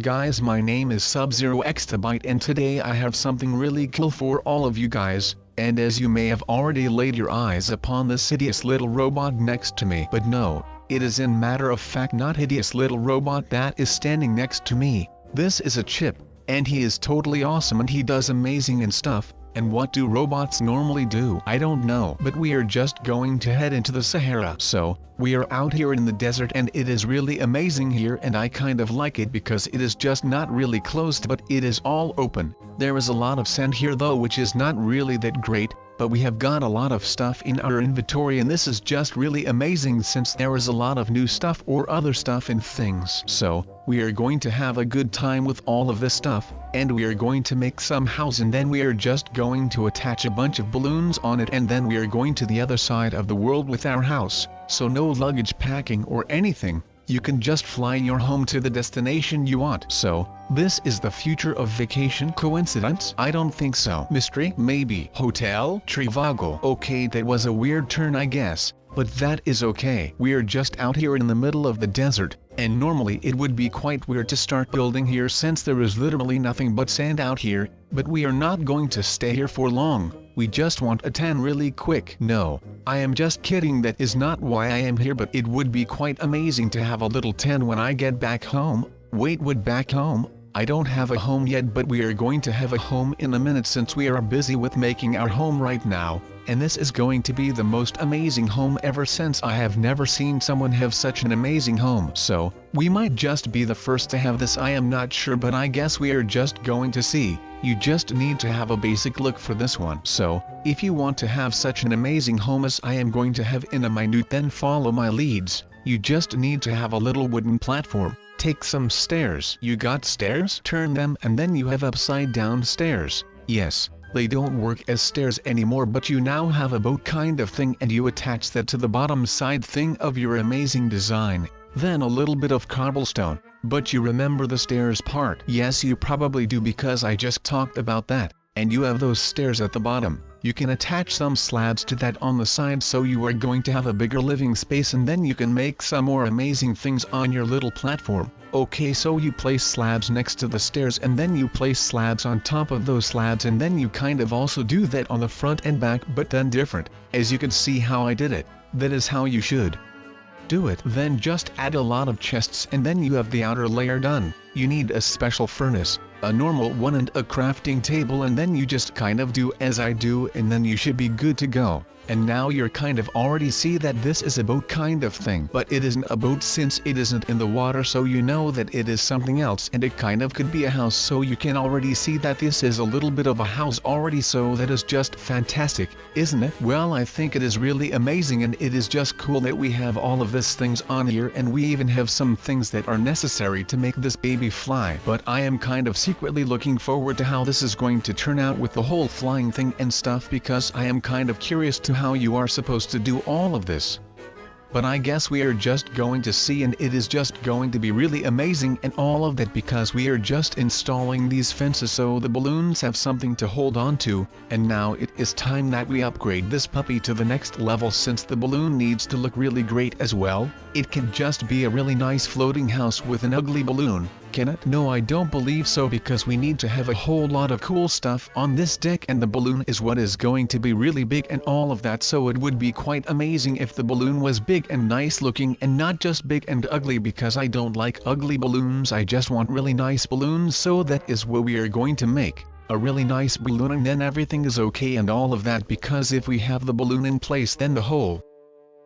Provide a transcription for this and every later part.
guys, my name is Sub-Zero Exabyte and today I have something really cool for all of you guys, and as you may have already laid your eyes upon this hideous little robot next to me. But no, it is in matter of fact not hideous little robot that is standing next to me. This is a chip, and he is totally awesome and he does amazing and stuff. And what do robots normally do? I don't know. But we are just going to head into the Sahara. So, we are out here in the desert and it is really amazing here and I kind of like it because it is just not really closed but it is all open. There is a lot of sand here though which is not really that great, but we have got a lot of stuff in our inventory and this is just really amazing since there is a lot of new stuff or other stuff and things. So, we are going to have a good time with all of this stuff, and we are going to make some house and then we are just going to attach a bunch of balloons on it and then we are going to the other side of the world with our house. So no luggage packing or anything, you can just fly your home to the destination you want. So, this is the future of vacation. Coincidence? I don't think so. Mystery? Maybe. Hotel? Trivago. Okay, that was a weird turn I guess, but that is okay. We are just out here in the middle of the desert, and normally it would be quite weird to start building here since there is literally nothing but sand out here, but we are not going to stay here for long. We just want a tan really quick. No, I am just kidding, that is not why I am here, but it would be quite amazing to have a little tan when I get back home. Wait, what, back home? I don't have a home yet, but we are going to have a home in a minute since we are busy with making our home right now, and this is going to be the most amazing home ever since I have never seen someone have such an amazing home. So, we might just be the first to have this, I am not sure, but I guess we are just going to see. You just need to have a basic look for this one. So, if you want to have such an amazing home as I am going to have in a minute, then follow my leads. You just need to have a little wooden platform. Take some stairs. You got stairs? Turn them and then you have upside down stairs. Yes, they don't work as stairs anymore, but you now have a boat kind of thing and you attach that to the bottom side thing of your amazing design. Then a little bit of cobblestone. But you remember the stairs part? Yes, you probably do because I just talked about that. And you have those stairs at the bottom. You can attach some slabs to that on the side so you are going to have a bigger living space and then you can make some more amazing things on your little platform. Okay, so you place slabs next to the stairs and then you place slabs on top of those slabs and then you kind of also do that on the front and back but done different. As you can see how I did it, that is how you should do it. Then just add a lot of chests and then you have the outer layer done. You need a special furnace, a normal one and a crafting table, and then you just kind of do as I do and then you should be good to go. And now you're kind of already see that this is a boat kind of thing, but it isn't a boat since it isn't in the water, so you know that it is something else and it kind of could be a house, so you can already see that this is a little bit of a house already, so that is just fantastic, isn't it? Well, I think it is really amazing and it is just cool that we have all of these things on here and we even have some things that are necessary to make this baby fly. But I am kind of secretly looking forward to how this is going to turn out with the whole flying thing and stuff because I am kind of curious to how you are supposed to do all of this. But I guess we are just going to see, and it is just going to be really amazing and all of that because we are just installing these fences so the balloons have something to hold on to, and now it is time that we upgrade this puppy to the next level since the balloon needs to look really great as well. It can just be a really nice floating house with an ugly balloon, can it? No, I don't believe so because we need to have a whole lot of cool stuff on this deck and the balloon is what is going to be really big and all of that, so it would be quite amazing if the balloon was big and nice looking and not just big and ugly because I don't like ugly balloons, I just want really nice balloons, so that is what we are going to make. A really nice balloon and then everything is okay and all of that because if we have the balloon in place then the whole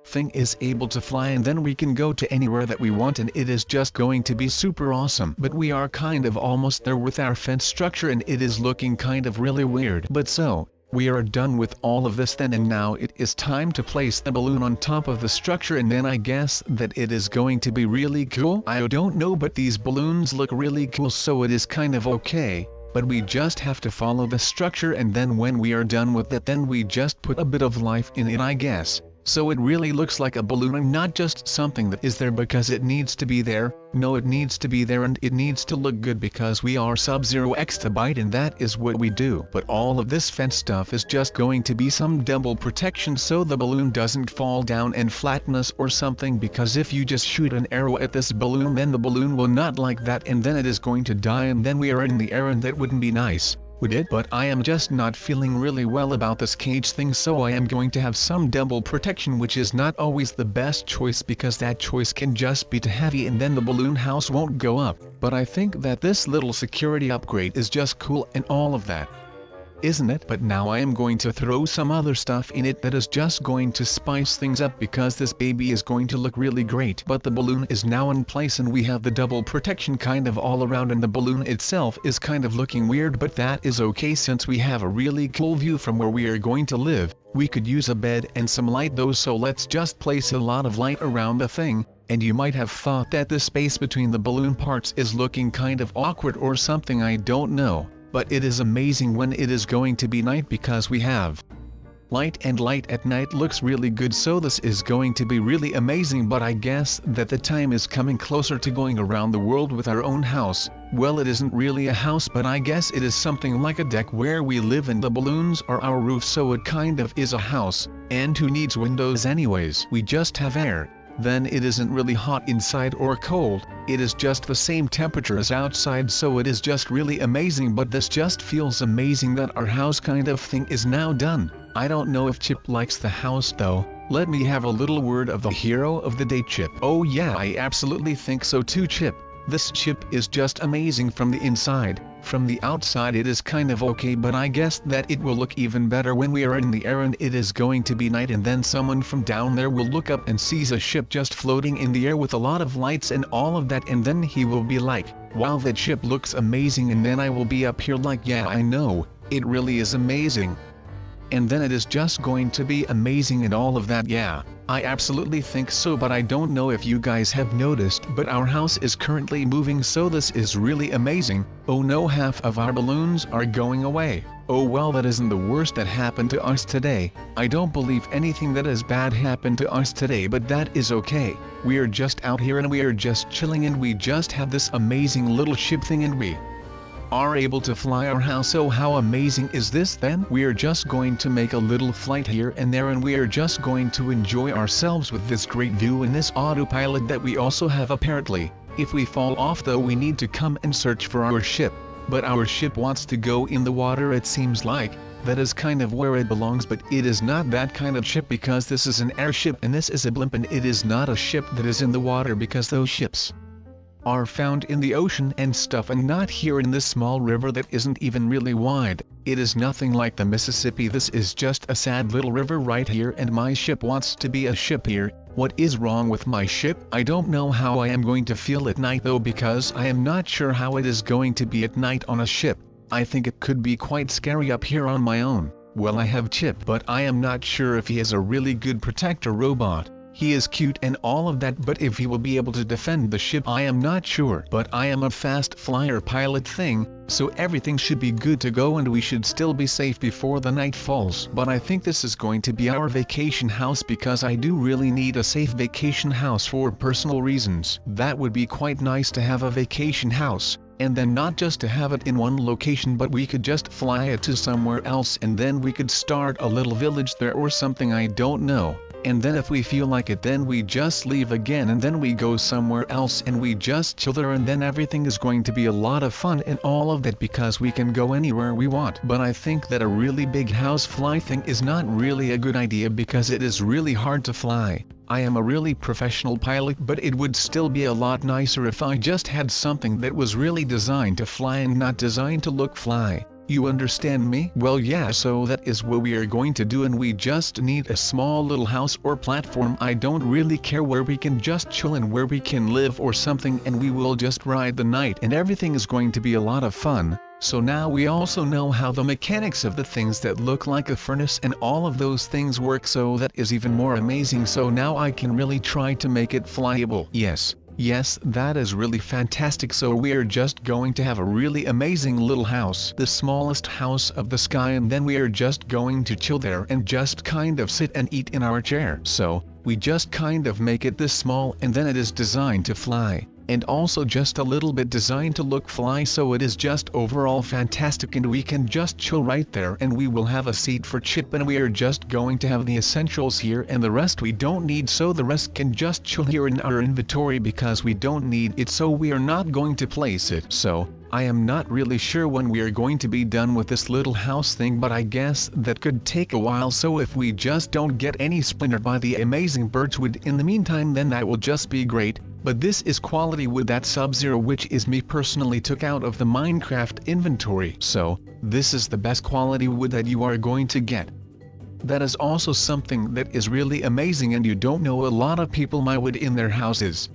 thing is able to fly and then we can go to anywhere that we want and it is just going to be super awesome. But we are kind of almost there with our fence structure and it is looking kind of really weird. But so, we are done with all of this then and now it is time to place the balloon on top of the structure and then I guess that it is going to be really cool. I don't know, but these balloons look really cool, so it is kind of okay. But we just have to follow the structure and then when we are done with it then we just put a bit of life in it, I guess. so it really looks like a balloon and not just something that is there because it needs to be there. No, it needs to be there and it needs to look good because we are Sub-Zero Exabyte and that is what we do. But all of this fence stuff is just going to be some double protection so the balloon doesn't fall down and flatten us or something, because if you just shoot an arrow at this balloon then the balloon will not like that and then it is going to die and then we are in the air and that wouldn't be nice, would it? But I am just not feeling really well about this cage thing, so I am going to have some double protection, which is not always the best choice because that choice can just be too heavy and then the balloon house won't go up. But I think that this little security upgrade is just cool and all of that, isn't it? But now I am going to throw some other stuff in it that is just going to spice things up because this baby is going to look really great. But the balloon is now in place and we have the double protection kind of all around and the balloon itself is kind of looking weird, but that is okay since we have a really cool view from where we are going to live. We could use a bed and some light though, so let's just place a lot of light around the thing. And you might have thought that the space between the balloon parts is looking kind of awkward or something, I don't know. But it is amazing when it is going to be night because we have light and light at night looks really good, so this is going to be really amazing. But I guess that the time is coming closer to going around the world with our own house. Well, it isn't really a house, but I guess it is something like a deck where we live and the balloons are our roof, so it kind of is a house. And who needs windows anyways? We just have air. Then it isn't really hot inside or cold, it is just the same temperature as outside, so it is just really amazing. But this just feels amazing that our house kind of thing is now done. I don't know if Chip likes the house though. Let me have a little word of the hero of the day, Chip. Oh yeah, I absolutely think so too, Chip. This chip is just amazing from the inside. From the outside it is kind of okay, but I guess that it will look even better when we are in the air and it is going to be night and then someone from down there will look up and sees a ship just floating in the air with a lot of lights and all of that, and then he will be like, wow, that ship looks amazing, and then I will be up here like, yeah, I know, it really is amazing. And then it is just going to be amazing and all of that. Yeah, I absolutely think so. But I don't know if you guys have noticed, but our house is currently moving, so this is really amazing. Oh no, half of our balloons are going away. Oh well, that isn't the worst that happened to us today. I don't believe anything that is bad happened to us today, but that is okay. We are just out here and we are just chilling and we just have this amazing little ship thing and we are able to fly our house. So how amazing is this then? We are just going to make a little flight here and there and we are just going to enjoy ourselves with this great view and this autopilot that we also have apparently. If we fall off though, we need to come and search for our ship. But our ship wants to go in the water, it seems like. That is kind of where it belongs, but it is not that kind of ship because this is an airship and this is a blimp, and it is not a ship that is in the water because those ships are found in the ocean and stuff and not here in this small river that isn't even really wide. It is nothing like the Mississippi. This is just a sad little river right here and my ship wants to be a ship here. What is wrong with my ship? I don't know how I am going to feel at night though, because I am not sure how it is going to be at night on a ship. I think it could be quite scary up here on my own. Well, I have Chip, but I am not sure if he is a really good protector robot. He is cute and all of that, but if he will be able to defend the ship I am not sure. But I am a fast flyer pilot thing, so everything should be good to go and we should still be safe before the night falls. But I think this is going to be our vacation house because I do really need a safe vacation house for personal reasons. That would be quite nice to have a vacation house. And then not just to have it in one location, but we could just fly it to somewhere else and then we could start a little village there or something, I don't know. And then if we feel like it, then we just leave again and then we go somewhere else and we just chill there, and then everything is going to be a lot of fun and all of that because we can go anywhere we want. But I think that a really big house fly thing is not really a good idea because it is really hard to fly. I am a really professional pilot, but it would still be a lot nicer if I just had something that was really designed to fly and not designed to look fly. You understand me? Well, yeah, so that is what we are going to do, and we just need a small little house or platform. I don't really care where we can just chill and where we can live or something, and we will just ride the night and everything is going to be a lot of fun. So now we also know how the mechanics of the things that look like a furnace and all of those things work, so that is even more amazing. So now I can really try to make it flyable. Yes, Yes, that is really fantastic. So we are just going to have a really amazing little house, the smallest house of the sky, and then we are just going to chill there and just kind of sit and eat in our chair. So, we just kind of make it this small, and then it is designed to fly, and also just a little bit designed to look fly, so it is just overall fantastic, and we can just chill right there, and we will have a seat for Chip, and we are just going to have the essentials here, and the rest we don't need, so the rest can just chill here in our inventory because we don't need it, so we are not going to place it. So, I am not really sure when we are going to be done with this little house thing, but I guess that could take a while, so if we just don't get any splintered by the amazing birchwood in the meantime, then that will just be great. But this is quality wood that Sub-Zero, which is me personally took out of the Minecraft inventory, so this is the best quality wood that you are going to get. That is also something that is really amazing, and you don't know, a lot of people buy wood in their houses.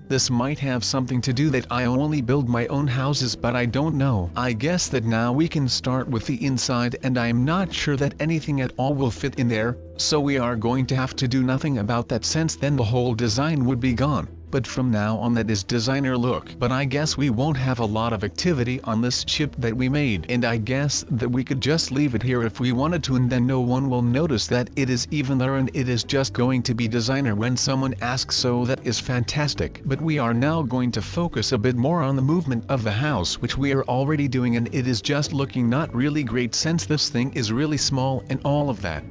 This might have something to do that I only build my own houses, but I don't know. I guess that now we can start with the inside, and I am not sure that anything at all will fit in there, so we are going to have to do nothing about that, since then the whole design would be gone. But from now on that is designer look. But I guess we won't have a lot of activity on this ship that we made, and I guess that we could just leave it here if we wanted to, and then no one will notice that it is even there, and it is just going to be designer when someone asks, so that is fantastic. But we are now going to focus a bit more on the movement of the house, which we are already doing, and it is just looking not really great since this thing is really small and all of that.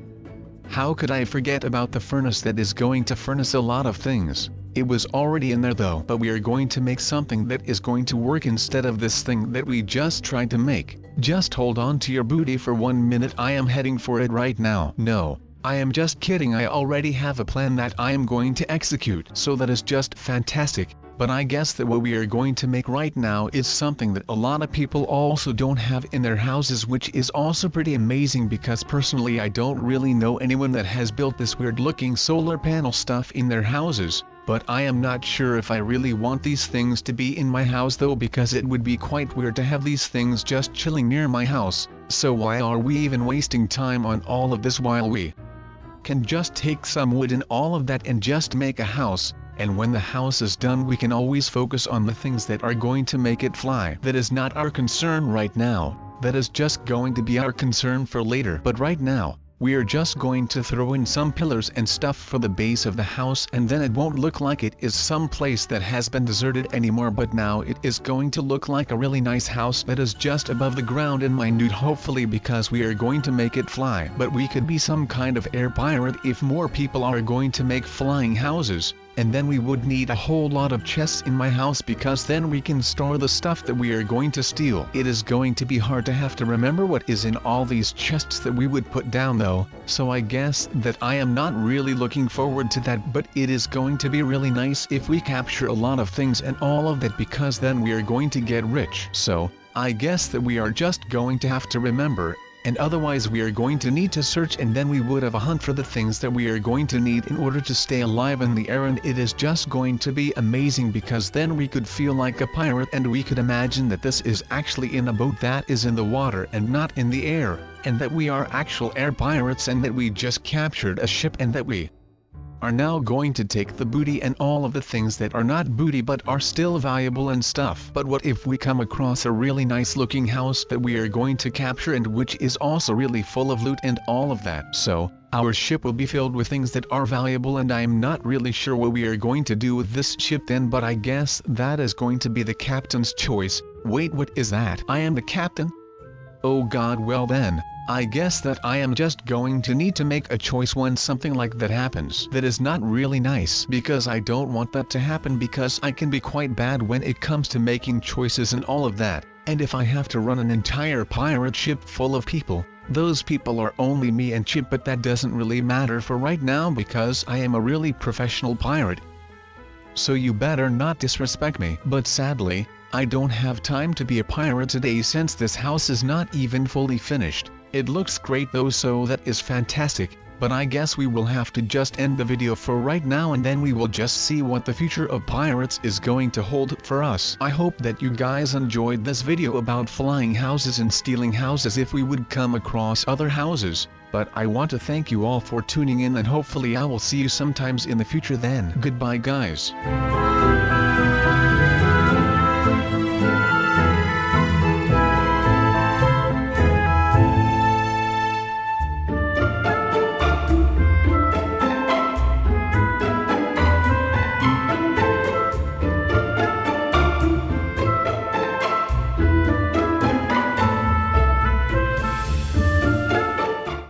How could I forget about the furnace that is going to furnace a lot of things? It was already in there though, but we are going to make something that is going to work instead of this thing that we just tried to make. Just hold on to your booty for 1 minute, I am heading for it right now. No, I am just kidding, I already have a plan that I am going to execute, so that is just fantastic. But I guess that what we are going to make right now is something that a lot of people also don't have in their houses, which is also pretty amazing, because personally I don't really know anyone that has built this weird looking solar panel stuff in their houses. But I am not sure if I really want these things to be in my house though, because it would be quite weird to have these things just chilling near my house. So why are we even wasting time on all of this while we can just take some wood and all of that and just make a house? And when the house is done, we can always focus on the things that are going to make it fly. That is not our concern right now, that is just going to be our concern for later. But right now, we are just going to throw in some pillars and stuff for the base of the house, and then it won't look like it is some place that has been deserted anymore, but now it is going to look like a really nice house that is just above the ground and minute, hopefully, because we are going to make it fly. But we could be some kind of air pirate if more people are going to make flying houses. And then we would need a whole lot of chests in my house, because then we can store the stuff that we are going to steal. It is going to be hard to have to remember what is in all these chests that we would put down though, so I guess that I am not really looking forward to that, but it is going to be really nice if we capture a lot of things and all of that, because then we are going to get rich. So, I guess that we are just going to have to remember, and otherwise we are going to need to search, and then we would have a hunt for the things that we are going to need in order to stay alive in the air, and it is just going to be amazing, because then we could feel like a pirate, and we could imagine that this is actually in a boat that is in the water and not in the air, and that we are actual air pirates, and that we just captured a ship, and that we are now going to take the booty and all of the things that are not booty but are still valuable and stuff. But what if we come across a really nice looking house that we are going to capture, and which is also really full of loot and all of that? So, our ship will be filled with things that are valuable, and I am not really sure what we are going to do with this ship then, but I guess that is going to be the captain's choice. Wait, what is that? I am the captain? Oh god, well then, I guess that I am just going to need to make a choice when something like that happens. That is not really nice, because I don't want that to happen, because I can be quite bad when it comes to making choices and all of that. And if I have to run an entire pirate ship full of people, those people are only me and Chip, but that doesn't really matter for right now, because I am a really professional pirate. So you better not disrespect me. But sadly, I don't have time to be a pirate today, since this house is not even fully finished. It looks great though, so that is fantastic, but I guess we will have to just end the video for right now, and then we will just see what the future of pirates is going to hold for us. I hope that you guys enjoyed this video about flying houses and stealing houses if we would come across other houses. But I want to thank you all for tuning in, and hopefully I will see you sometimes in the future then. Goodbye guys.